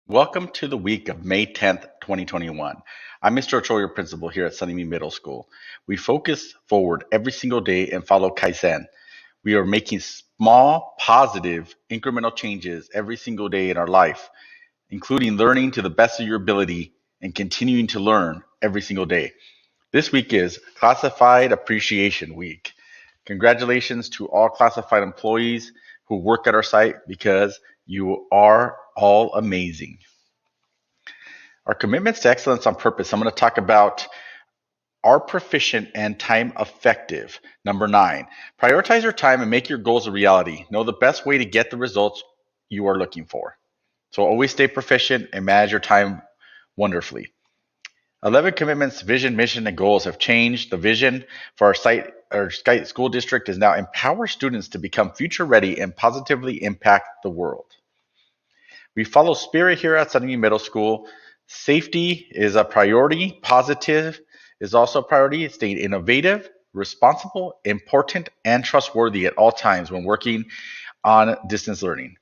Welcome to the week of May 10th, 2021. I'm Mr. Ochoa, your principal here at Sunnyme Middle School. We focus forward every single day and follow Kaizen. We are making small, positive, incremental changes every single day in our life, including learning to the best of your ability and continuing to learn every single day. This week is Classified Appreciation Week. Congratulations to all classified employees who work at our site because you are all amazing. Our commitments to excellence on purpose. I'm going to talk about are proficient and time effective. Number 9, prioritize your time and make your goals a reality. Know the best way to get the results you are looking for. So always stay proficient and manage your time wonderfully. 11 commitments, vision, mission, and goals have changed. The vision for our site school district is now empower students to become future ready and positively impact the world. We follow spirit here at Sunnyme Middle School. Safety is a priority. Positive is also a priority. Staying innovative, responsible, important, and trustworthy at all times when working on distance learning.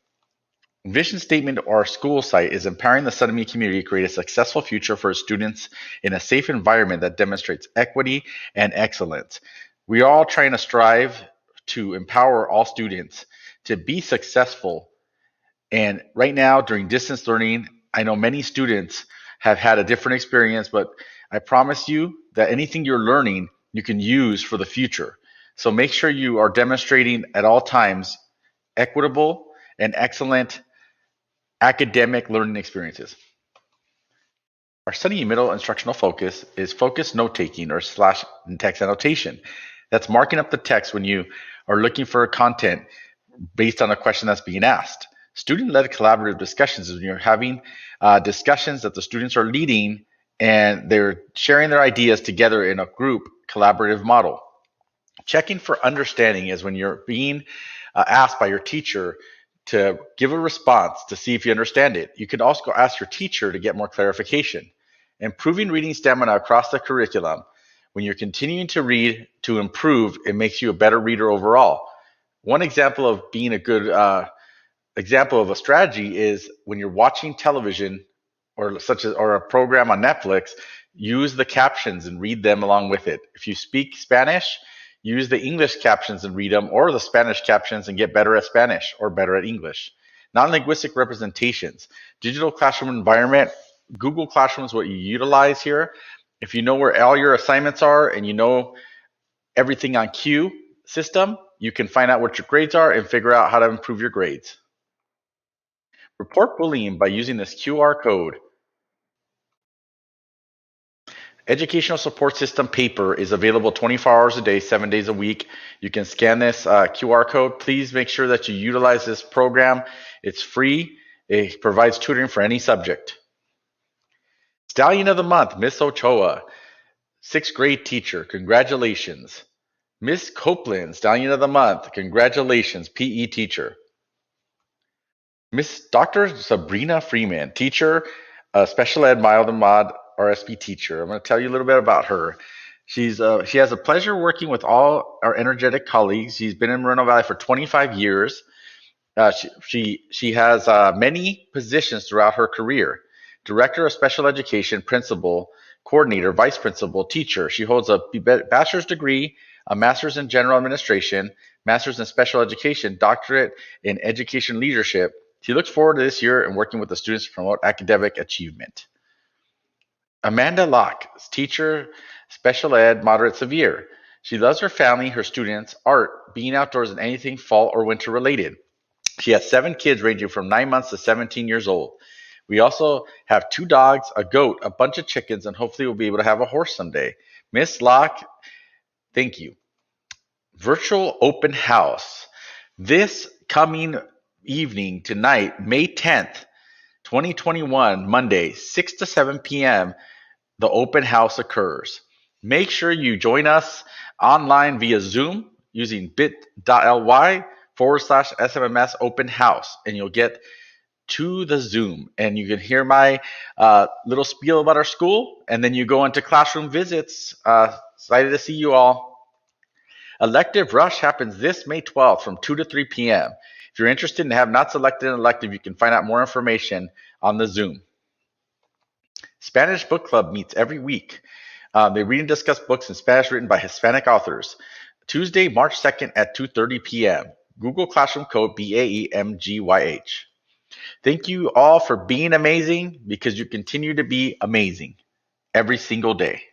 Vision statement of our school site is empowering the Sunnyme community to create a successful future for students in a safe environment that demonstrates equity and excellence. We are all trying to strive to empower all students to be successful. And right now, during distance learning, I know many students have had a different experience, but I promise you that anything you're learning, you can use for the future. So make sure you are demonstrating at all times equitable and excellent academic learning experiences. Our Sunny Middle instructional focus is focus note taking or slash text annotation. That's marking up the text when you are looking for content based on a question that's being asked. Student-led collaborative discussions is when you're having discussions that the students are leading and they're sharing their ideas together in a group collaborative model. Checking for understanding is when you're being asked by your teacher to give a response to see if you understand it. You can also ask your teacher to get more clarification. Improving reading stamina across the curriculum. When you're continuing to read to improve, it makes you a better reader overall. One example of being a good example of a strategy is when you're watching television or a program on Netflix, use the captions and read them along with it. If you speak Spanish, use the English captions and read them, or the Spanish captions and get better at Spanish or better at English. Non-linguistic representations. Digital classroom environment. Google Classroom is what you utilize here. If you know where all your assignments are and you know everything on Q system, you can find out what your grades are and figure out how to improve your grades. Report bullying by using this QR code. Educational Support System paper is available 24 hours a day, 7 days a week. You can scan this QR code. Please make sure that you utilize this program. It's free. It provides tutoring for any subject. Stallion of the Month, Miss Ochoa, 6th grade teacher. Congratulations. Miss Copeland, Stallion of the Month. Congratulations, PE teacher. Miss Dr. Sabrina Freeman, teacher, special ed, mild and mod RSP teacher. I'm going to tell you a little bit about her. She has a pleasure working with all our energetic colleagues. She's been in Moreno Valley for 25 years. She has many positions throughout her career. Director of Special Education, Principal, Coordinator, Vice Principal, Teacher. She holds a bachelor's degree, a master's in General Administration, master's in Special Education, doctorate in Education Leadership. She looks forward to this year and working with the students to promote academic achievement. Amanda Locke, teacher, special ed, moderate severe. She loves her family, her students, art, being outdoors, and anything fall or winter related. She has 7 kids ranging from 9 months to 17 years old. We also have 2 dogs, a goat, a bunch of chickens, and hopefully we'll be able to have a horse someday. Miss Locke, thank you. Virtual open house. This coming evening, tonight, May 10th, 2021, Monday, 6 to 7 p.m., the open house occurs. Make sure you join us online via Zoom using bit.ly/SMMS open house, and you'll get to the Zoom and you can hear my little spiel about our school, and then you go into classroom visits. Excited to see you all. Elective Rush happens this May 12th from 2 to 3 p.m. If you're interested and have not selected an elective, you can find out more information on the Zoom. Spanish Book Club meets every week. They read and discuss books in Spanish written by Hispanic authors. Tuesday, March 2nd at 2:30 p.m. Google Classroom code BAEMGYH. Thank you all for being amazing, because you continue to be amazing every single day.